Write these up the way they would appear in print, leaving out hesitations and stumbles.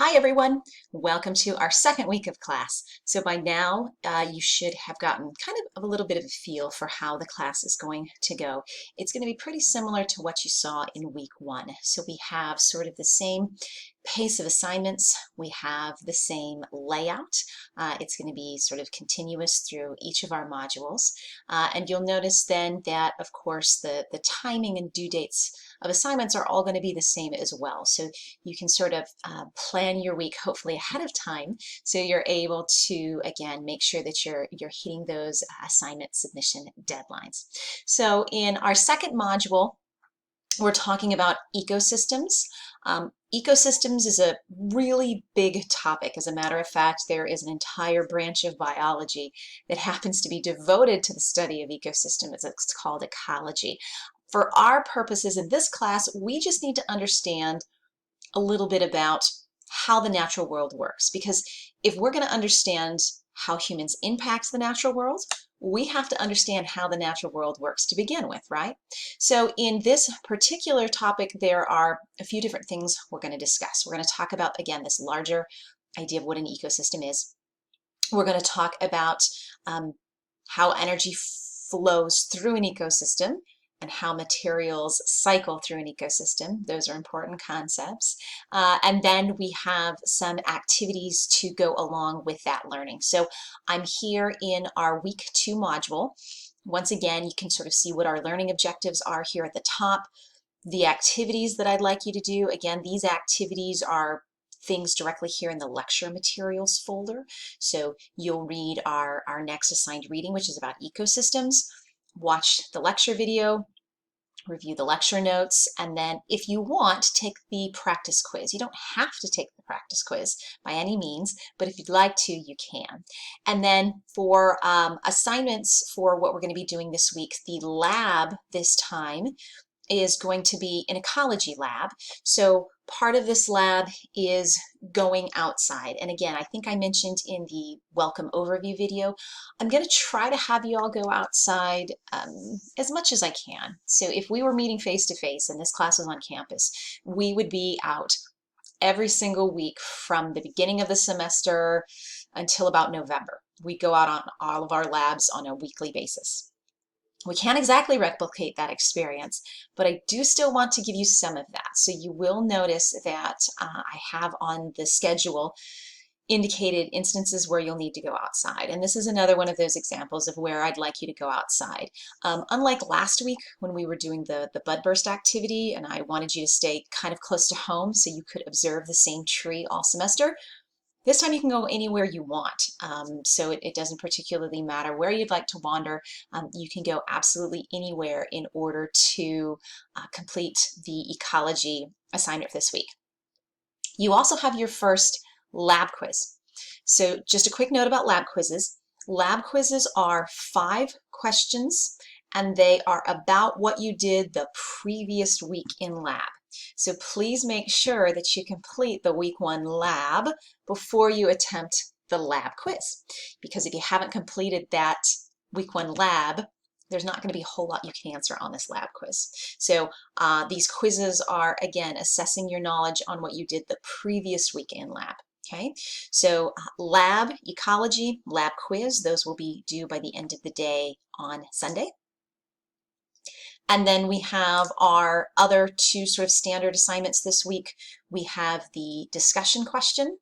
Hi everyone, welcome to our second week of class. So by now you should have gotten kind of a little bit of a feel for how the class is going to go. It's going to be pretty similar to what you saw in week one. So we have sort of the same pace of assignments, we have the same layout. It's going to be sort of continuous through each of our modules. And you'll notice then that of course the timing and due dates of assignments are all going to be the same as well. So you can sort of plan your week hopefully ahead of time so you're able to again make sure that you're hitting those assignment submission deadlines. So in our second module we're talking about ecosystems. Ecosystems is a really big topic. As a matter of fact, there is an entire branch of biology that happens to be devoted to the study of ecosystems. It's called ecology. For our purposes in this class, we just need to understand a little bit about how the natural world works, because if we're going to understand how humans impact the natural world, we have to understand how the natural world works to begin with, right? So in this particular topic, there are a few different things we're going to discuss. We're going to talk about, again, this larger idea of what an ecosystem is. We're going to talk about how energy flows through an ecosystem and how materials cycle through an ecosystem. Those are important concepts. And then we have some activities to go along with that learning. So I'm here in our week 2 module. Once again, you can sort of see what our learning objectives are here at the top. The activities that I'd like you to do, again, these activities are things directly here in the lecture materials folder. So you'll read our next assigned reading, which is about ecosystems. Watch the lecture video, review the lecture notes, and then if you want, take the practice quiz. You don't have to take the practice quiz by any means, but if you'd like to, you can. And then for assignments for what we're going to be doing this week, the lab this time is going to be an ecology lab. So part of this lab is going outside. And again, I think I mentioned in the welcome overview video, I'm going to try to have you all go outside as much as I can. So if we were meeting face to face and this class was on campus, we would be out every single week from the beginning of the semester until about November. We go out on all of our labs on a weekly basis. We can't exactly replicate that experience, but I do still want to give you some of that. So you will notice that I have on the schedule indicated instances where you'll need to go outside. And this is another one of those examples of where I'd like you to go outside. Unlike last week when we were doing the bud burst activity and I wanted you to stay kind of close to home so you could observe the same tree all semester, this time you can go anywhere you want, so it doesn't particularly matter where you'd like to wander. You can go absolutely anywhere in order to complete the ecology assignment for this week. You also have your first lab quiz. So just a quick note about lab quizzes. Lab quizzes are 5 questions and they are about what you did the previous week in lab. So please make sure that you complete the week 1 lab before you attempt the lab quiz. Because if you haven't completed that week 1 lab, there's not going to be a whole lot you can answer on this lab quiz. So these quizzes are, again, assessing your knowledge on what you did the previous week in lab. Okay, so lab, ecology, lab quiz, those will be due by the end of the day on Sunday. And then we have our other 2 sort of standard assignments this week. We have the discussion question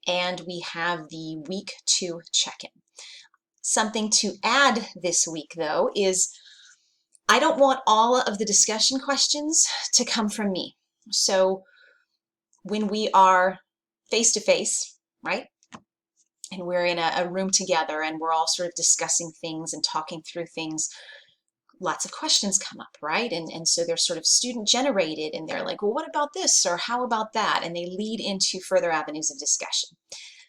and we have the week 2 check-in. Something to add this week though is I don't want all of the discussion questions to come from me. So when we are face to face, right? And we're in a room together and we're all sort of discussing things and talking through things, lots of questions come up, right? And so they're sort of student generated and they're like, well, what about this? Or how about that? And they lead into further avenues of discussion.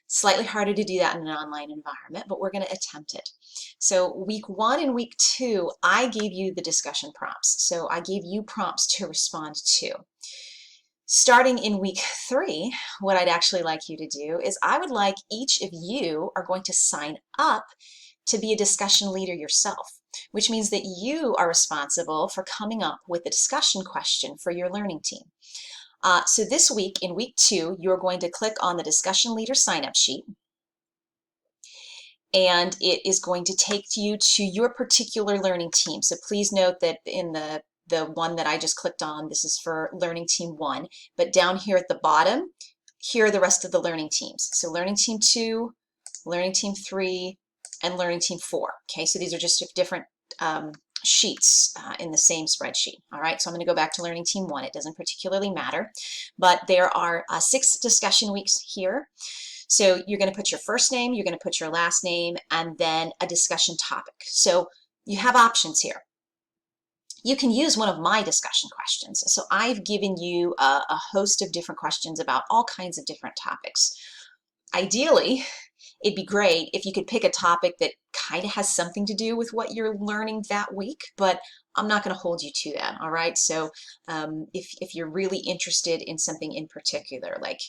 Slightly harder to do that in an online environment, but we're going to attempt it. So week 1 and week 2, I gave you the discussion prompts. So I gave you prompts to respond to. Starting in week 3, what I'd actually like you to do is I would like each of you are going to sign up to be a discussion leader yourself, which means that you are responsible for coming up with a discussion question for your learning team. So this week, in week 2, you're going to click on the discussion leader sign-up sheet, and it is going to take you to your particular learning team. So please note that in the one that I just clicked on, this is for Learning Team 1, but down here at the bottom, here are the rest of the learning teams. So Learning Team 2, Learning Team 3, and Learning Team 4. Okay, so these are just different sheets in the same spreadsheet. All right, so I'm going to go back to Learning Team 1. It doesn't particularly matter, but there are 6 discussion weeks here. So you're going to put your first name, you're going to put your last name, and then a discussion topic. So you have options here. You can use one of my discussion questions. So I've given you a host of different questions about all kinds of different topics. Ideally, it'd be great if you could pick a topic that kind of has something to do with what you're learning that week, but I'm not going to hold you to that, all right? So if you're really interested in something in particular, like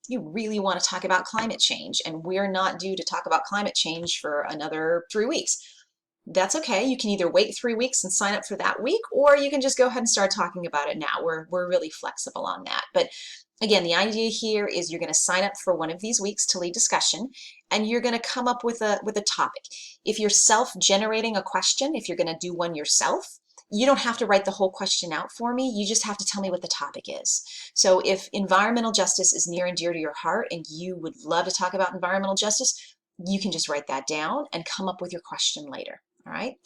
you really want to talk about climate change, and we're not due to talk about climate change for another 3 weeks, that's okay. You can either wait 3 weeks and sign up for that week, or you can just go ahead and start talking about it now. We're really flexible on that. But again, the idea here is you're going to sign up for one of these weeks to lead discussion, and you're going to come up with a topic. If you're self-generating a question, if you're going to do one yourself, you don't have to write the whole question out for me. You just have to tell me what the topic is. So if environmental justice is near and dear to your heart and you would love to talk about environmental justice, you can just write that down and come up with your question later. All right.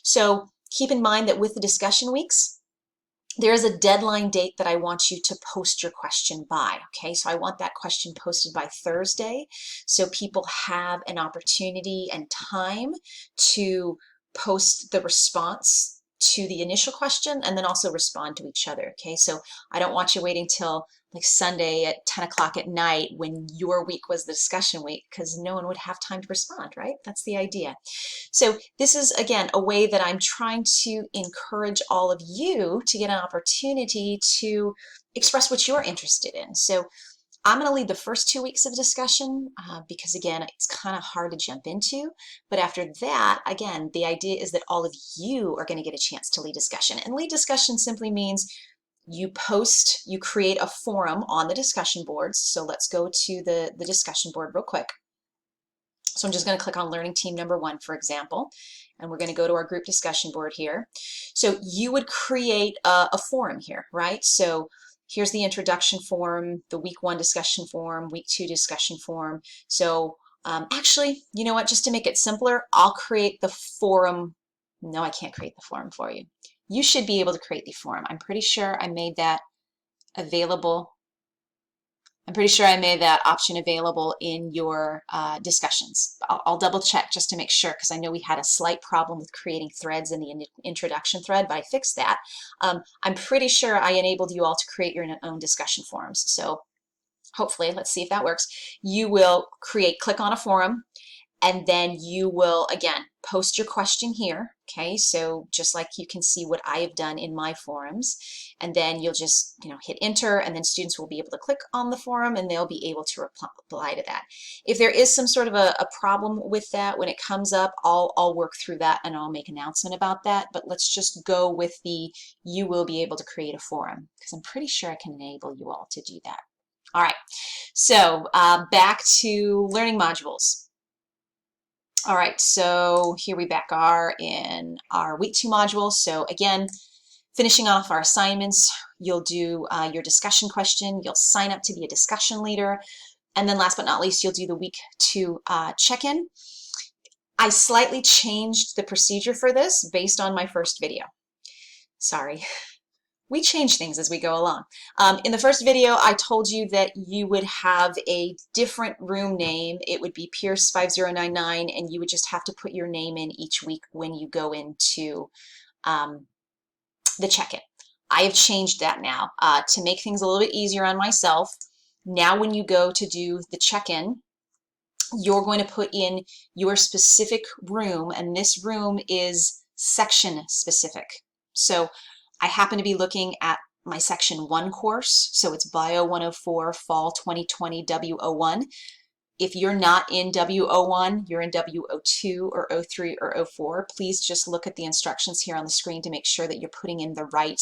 So keep in mind that with the discussion weeks, there is a deadline date that I want you to post your question by. Okay, so I want that question posted by Thursday so people have an opportunity and time to post the response to the initial question and then also respond to each other. Okay, so I don't want you waiting till like Sunday at 10 o'clock at night when your week was the discussion week, because no one would have time to respond, right? That's the idea. So this is, again, a way that I'm trying to encourage all of you to get an opportunity to express what you're interested in. So I'm going to lead the first 2 weeks of discussion because, again, it's kind of hard to jump into. But after that, again, the idea is that all of you are going to get a chance to lead discussion. And lead discussion simply means you create a forum on the discussion boards. So let's go to the discussion board real quick. So I'm just going to click on Learning Team number 1, for example, and we're going to go to our group discussion board here. So you would create a forum here, right? So here's the introduction forum, the week 1 discussion forum, week 2 discussion forum. So actually, you know what, just to make it simpler, I'll create the forum. No, I can't create the forum for you. You should be able to create the forum. I'm pretty sure I made that available. I'm pretty sure I made that option available in your discussions. I'll double check just to make sure, because I know we had a slight problem with creating threads in the introduction thread, but I fixed that. I'm pretty sure I enabled you all to create your own discussion forums. So hopefully, let's see if that works. You will click on a forum, and then you will, again, post your question here, okay? So just like you can see what I have done in my forums, and then you'll just, hit enter, and then students will be able to click on the forum and they'll be able to reply to that. If there is some sort of a problem with that, when it comes up, I'll work through that and I'll make an announcement about that, but let's just go with you will be able to create a forum, because I'm pretty sure I can enable you all to do that. All right, so back to learning modules. All right, so here we back are in our week 2 module. So again, finishing off our assignments, you'll do your discussion question, you'll sign up to be a discussion leader, and then last but not least, you'll do the week 2 check-in. I slightly changed the procedure for this based on my first video. Sorry. We change things as we go along. In the first video, I told you that you would have a different room name. It would be Pierce 5099, and you would just have to put your name in each week when you go into the check-in. I have changed that now to make things a little bit easier on myself. Now when you go to do the check-in, you're going to put in your specific room, and this room is section specific. So I happen to be looking at my section 1 course, so it's Bio 104 Fall 2020 W01. If you're not in W01, you're in W02 or 03 or 04, please just look at the instructions here on the screen to make sure that you're putting in the right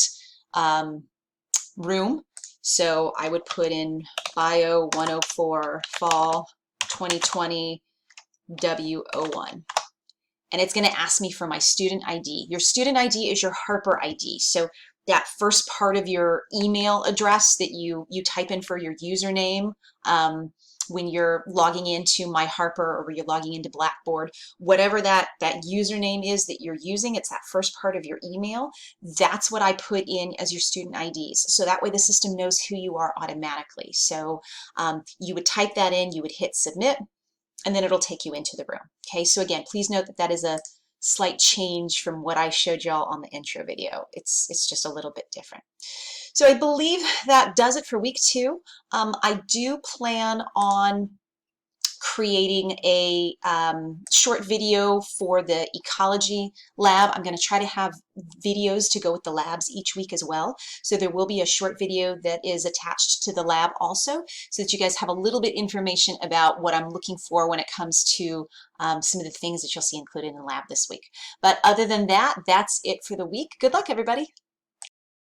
room. So I would put in Bio 104 Fall 2020 W01. And it's going to ask me for my student ID. Your student ID is your Harper ID. So that first part of your email address that you type in for your username when you're logging into My Harper or when you're logging into Blackboard, whatever that username is that you're using, it's that first part of your email. That's what I put in as your student IDs. So that way the system knows who you are automatically. So you would type that in, you would hit submit, and then it'll take you into the room. Okay, so again, please note that that is a slight change from what I showed y'all on the intro video. It's just a little bit different. So I believe that does it for week 2. I do plan on creating a short video for the ecology lab. I'm going to try to have videos to go with the labs each week as well. So there will be a short video that is attached to the lab also, so that you guys have a little bit information about what I'm looking for when it comes to some of the things that you'll see included in the lab this week. But other than that, that's it for the week. Good luck, everybody.